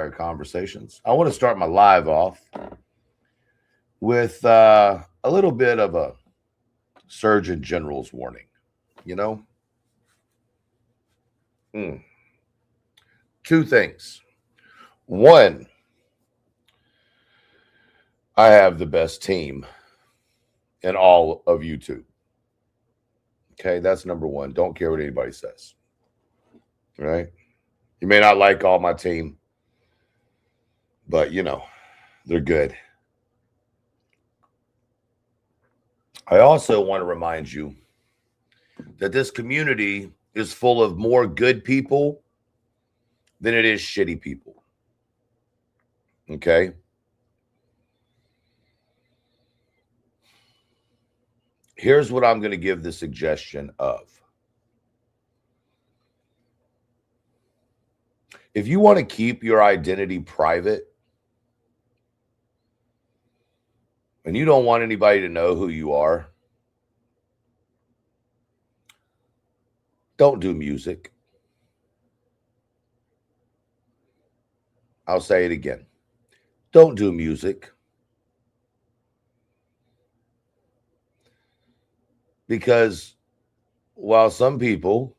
Empire Conversations. I want to start my live off with a little bit of a Surgeon General's warning. You know, Mm. Two things. One, I have the best team in all of YouTube. Okay, that's number one. Don't care what anybody says. Right? You may not like all my team, but they're good. I also want to remind you that this community is full of more good people than it is shitty people. Okay? Here's what I'm going to give the suggestion of. If you want to keep your identity private and you don't want anybody to know who you are, don't do music. I'll say it again. Don't do music. Because while some people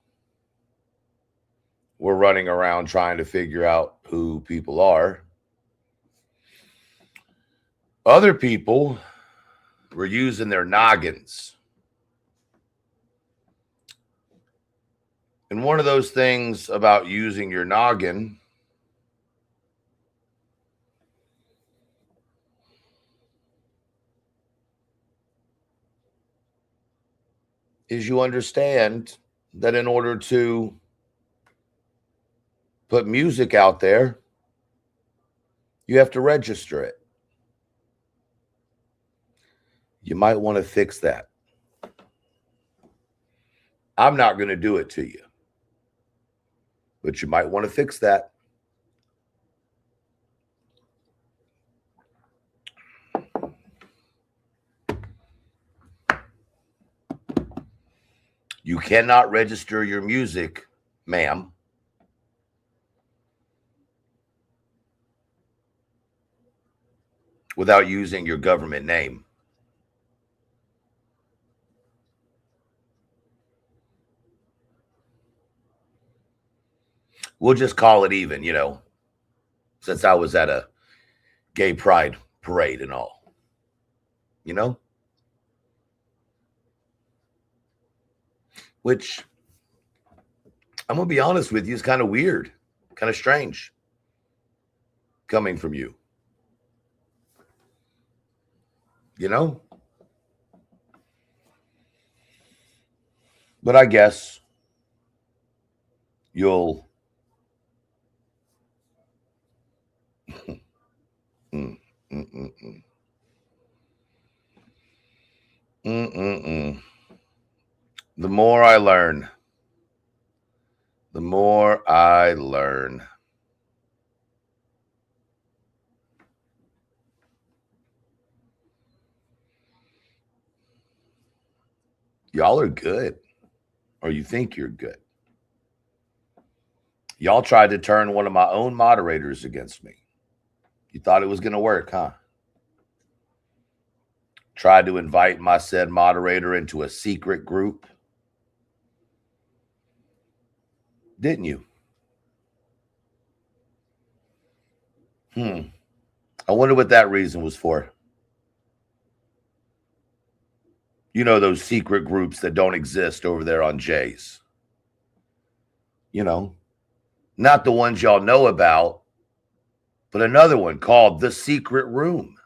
were running around trying to figure out who people are, other people were using their noggins. And one of those things about using your noggin is you understand that in order to put music out there, you have to register it. You might want to fix that. I'm not going to do it to you, but you might want to fix that. You cannot register your music, ma'am, without using your government name. We'll just call it even, since I was at a gay pride parade and all. Which, I'm going to be honest with you, is kind of weird, kind of strange coming from you. But I guess you'll Mm, mm, mm, mm. Mm-mm-mm. The more I learn, the more I learn. Y'all are good, or you think you're good. Y'all tried to turn one of my own moderators against me. You thought it was going to work, huh? Tried to invite my said moderator into a secret group. Didn't you? I wonder what that reason was for. Those secret groups that don't exist over there on Jay's. Not the ones y'all know about, but another one called The Secret Room.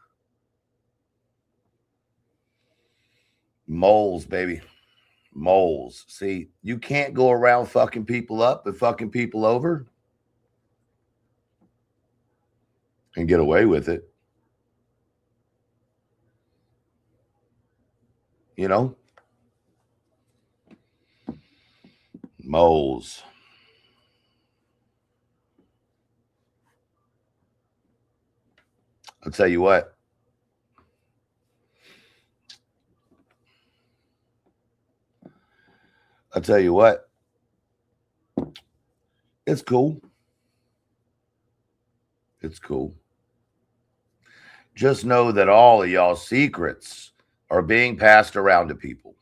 Moles, baby. Moles. See, you can't go around fucking people up and fucking people over and get away with it. Moles. I'll tell you what. It's cool. It's cool. Just know that all of y'all's secrets are being passed around to people.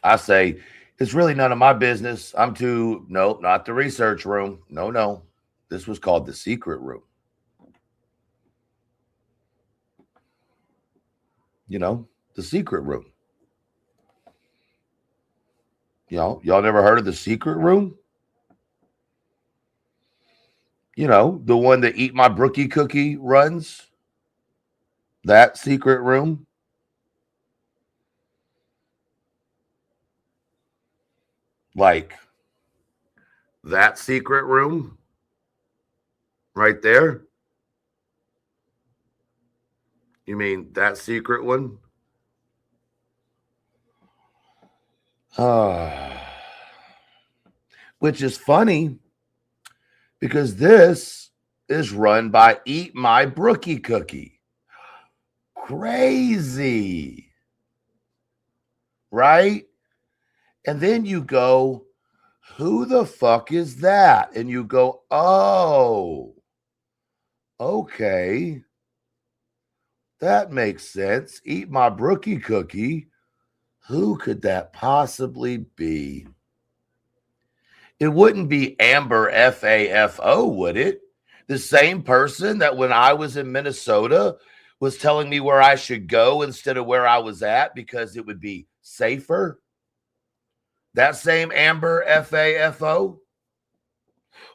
I say, it's really none of my business. Nope, not the research room. No. This was called the secret room. The secret room. Y'all never heard of the secret room? The one that Eat My Brookie Cookie runs? That secret room? Like that secret room? Right there? You mean that secret one? Which is funny because this is run by Eat My Brookie Cookie. Crazy. Right? And then you go, who the fuck is that? And you go, oh, okay. That makes sense. Eat My Brookie Cookie. Who could that possibly be? It wouldn't be Amber FAFO, would it? The same person that when I was in Minnesota was telling me where I should go instead of where I was at because it would be safer. That same Amber FAFO.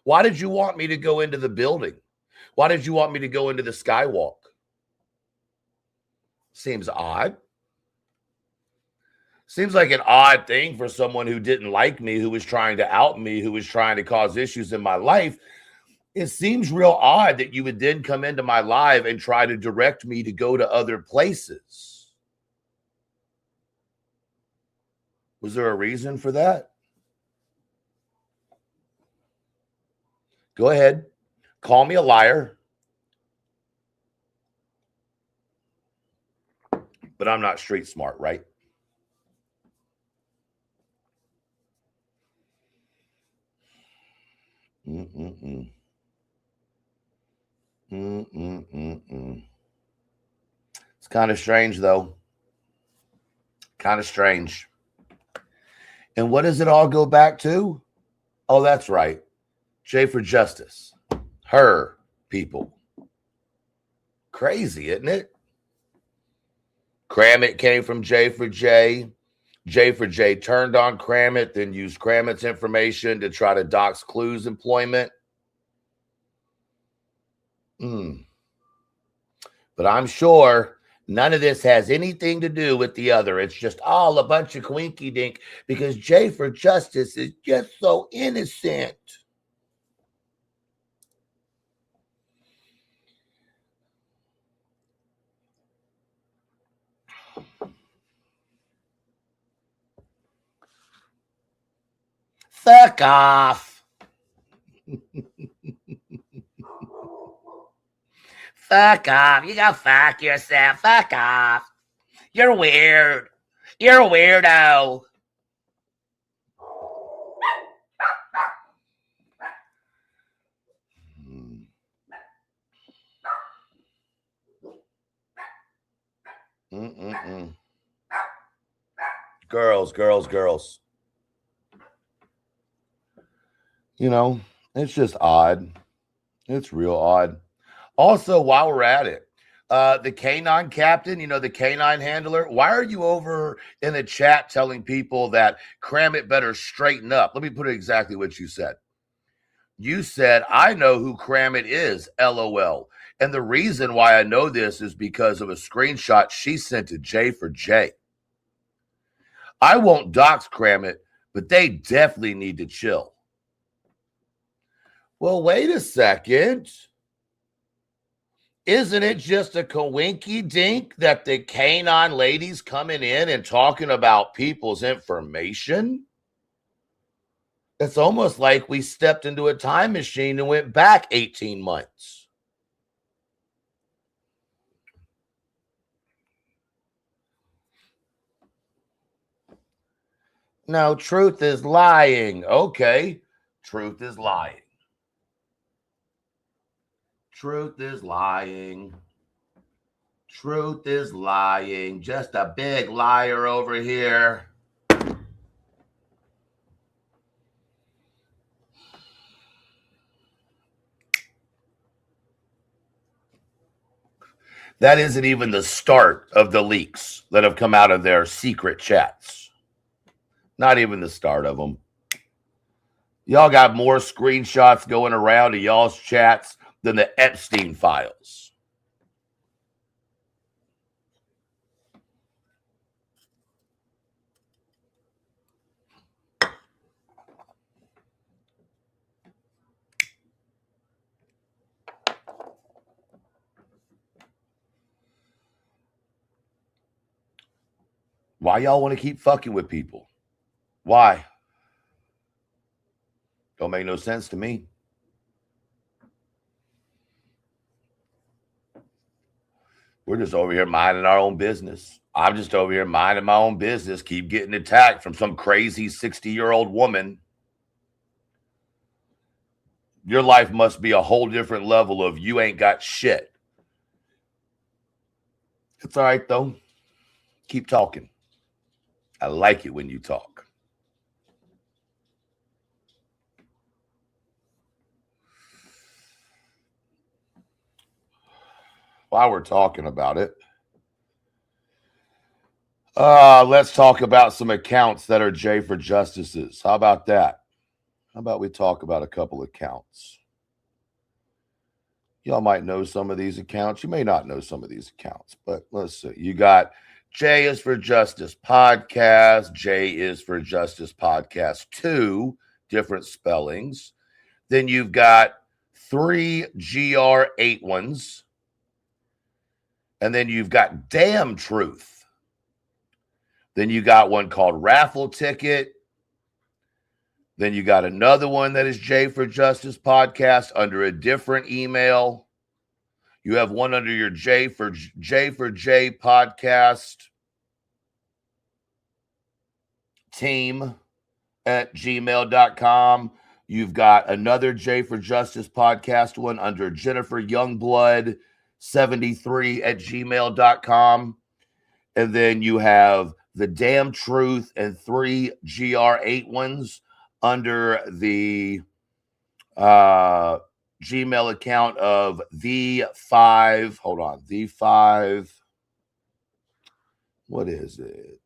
Why did you want me to go into the building? Why did you want me to go into the skywalk? Seems odd. Seems like an odd thing for someone who didn't like me, who was trying to out me, who was trying to cause issues in my life. It seems real odd that you would then come into my live and try to direct me to go to other places. Was there a reason for that? Go ahead. Call me a liar. But I'm not street smart, right? It's kind of strange, though. Kind of strange. And what does it all go back to? Oh, that's right. J for Justice. Her people. Crazy, isn't it? Kramit came from J for J. J for J turned on Kramit, then used Kramit's information to try to dox Clue's employment. But I'm sure none of this has anything to do with the other. It's just all a bunch of quinky dink because J for Justice is just so innocent. Fuck off. Fuck off. You go fuck yourself. Fuck off. You're weird. You're a weirdo. Girls. It's just odd. It's real odd. Also, while we're at it, the canine captain, the canine handler, why are you over in the chat telling people that Kramit better straighten up? Let me put it exactly what you said. You said, I know who Kramit is, LOL. And the reason why I know this is because of a screenshot she sent to J for J. I won't dox Kramit, but they definitely need to chill. Well, wait a second. Isn't it just a coinky dink that the canine ladies coming in and talking about people's information? It's almost like we stepped into a time machine and went back 18 months. No, truth is lying. Okay, truth is lying. Truth is lying. Truth is lying. Just a big liar over here. That isn't even the start of the leaks that have come out of their secret chats. Not even the start of them. Y'all got more screenshots going around of y'all's chats than the Epstein files. Why y'all want to keep fucking with people? Why? Don't make no sense to me. We're just over here minding our own business. I'm just over here minding my own business, keep getting attacked from some crazy 60-year-old woman. Your life must be a whole different level of you ain't got shit. It's all right, though. Keep talking. I like it when you talk. While we're talking about it, let's talk about some accounts that are J for Justices. How about that? How about we talk about a couple accounts? Y'all might know some of these accounts. You may not know some of these accounts, but let's see. You got J is for Justice Podcast, J is for Justice Podcast 2, different spellings. Then you've got 3 GR8 ones. And then you've got Damn Truth. Then you got one called Raffle Ticket. Then you got another one that is J for Justice Podcast under a different email. You have one under your J for J Podcast team at gmail.com. You've got another J for Justice Podcast one under Jennifer Youngblood 73 at gmail.com. And then you have the Damn Truth and 3 GR8 ones under the Gmail account of the5. Hold on. The5. What is it?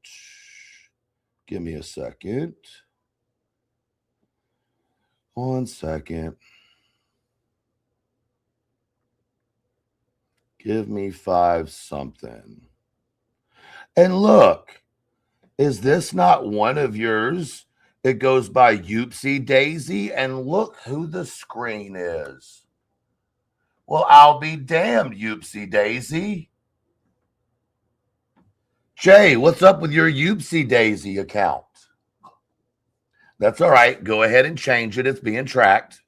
Give me a second. 1 second. Give me 5 something. And look, is this not one of yours? It goes by Yoopsie Daisy, and look who the screen is. Well, I'll be damned, Yoopsie Daisy. Jay, what's up with your Yoopsie Daisy account? That's all right. Go ahead and change it. It's being tracked.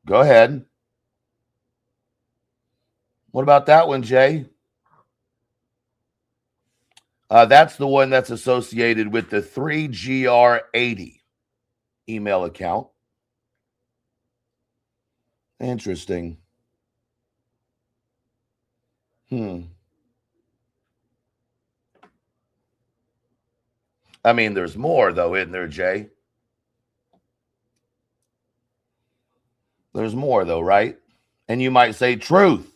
Go ahead. What about that one, Jay? That's the one that's associated with the 3GR80 email account. Interesting. I mean, there's more, though, isn't there, Jay? There's more, though, right? And you might say, truth.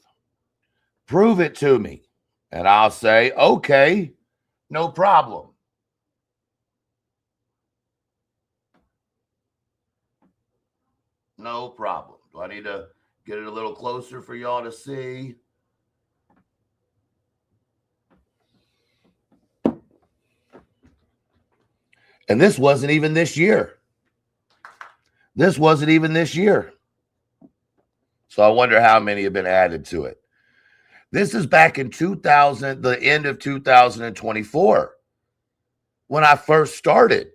Prove it to me. And I'll say, okay, no problem. No problem. Do I need to get it a little closer for y'all to see? And this wasn't even this year. This wasn't even this year. So I wonder how many have been added to it. This is back in 2000, the end of 2024, when I first started.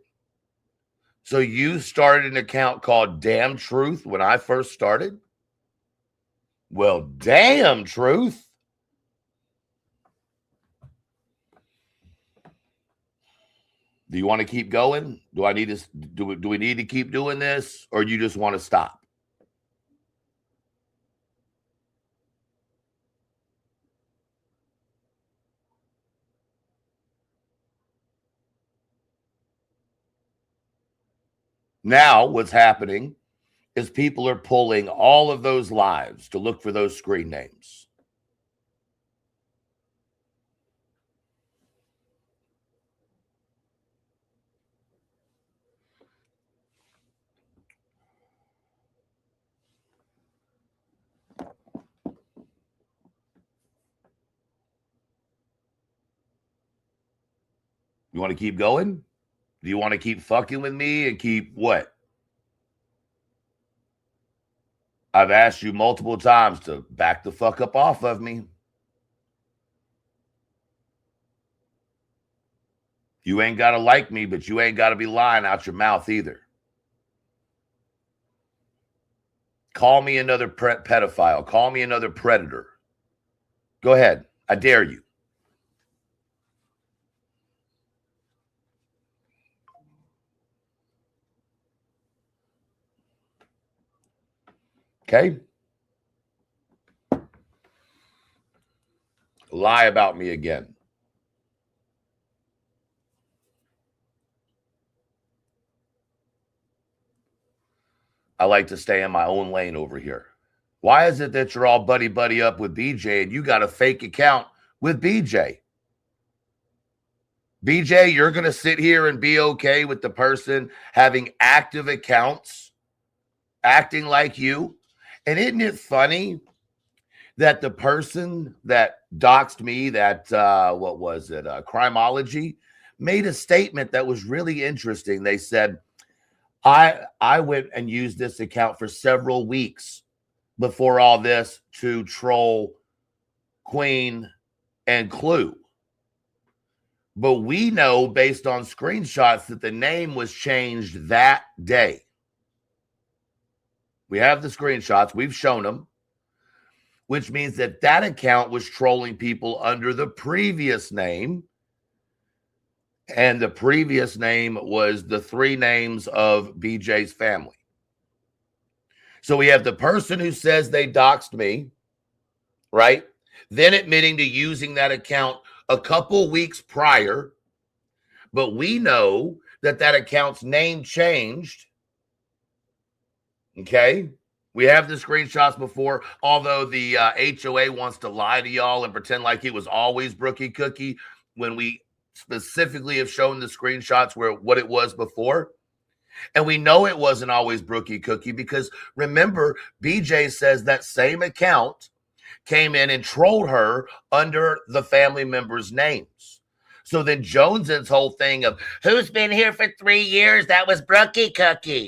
So you started an account called Damn Truth when I first started? Well, damn truth. Do you want to keep going? Do I need to do we need to keep doing this, or you just want to stop? Now what's happening is people are pulling all of those lives to look for those screen names. You want to keep going? Do you want to keep fucking with me and keep what? I've asked you multiple times to back the fuck up off of me. You ain't got to like me, but you ain't got to be lying out your mouth either. Call me another pedophile. Call me another predator. Go ahead. I dare you. Okay? Lie about me again. I like to stay in my own lane over here. Why is it that you're all buddy up with BJ and you got a fake account with BJ? BJ, you're going to sit here and be okay with the person having active accounts, acting like you? And isn't it funny that the person that doxed me, that, what was it, Crimeology, made a statement that was really interesting. They said, I went and used this account for several weeks before all this to troll Queen and Clue. But we know based on screenshots that the name was changed that day. We have the screenshots. We've shown them, which means that that account was trolling people under the previous name. And the previous name was the three names of BJ's family. So we have the person who says they doxed me, right? Then admitting to using that account a couple weeks prior. But we know that that account's name changed. Okay? We have the screenshots before, although the HOA wants to lie to y'all and pretend like it was always Brookie Cookie when we specifically have shown the screenshots where what it was before. And we know it wasn't always Brookie Cookie because remember, BJ says that same account came in and trolled her under the family members' names. So then Jones's whole thing of who's been here for 3 years, that was Brookie Cookie.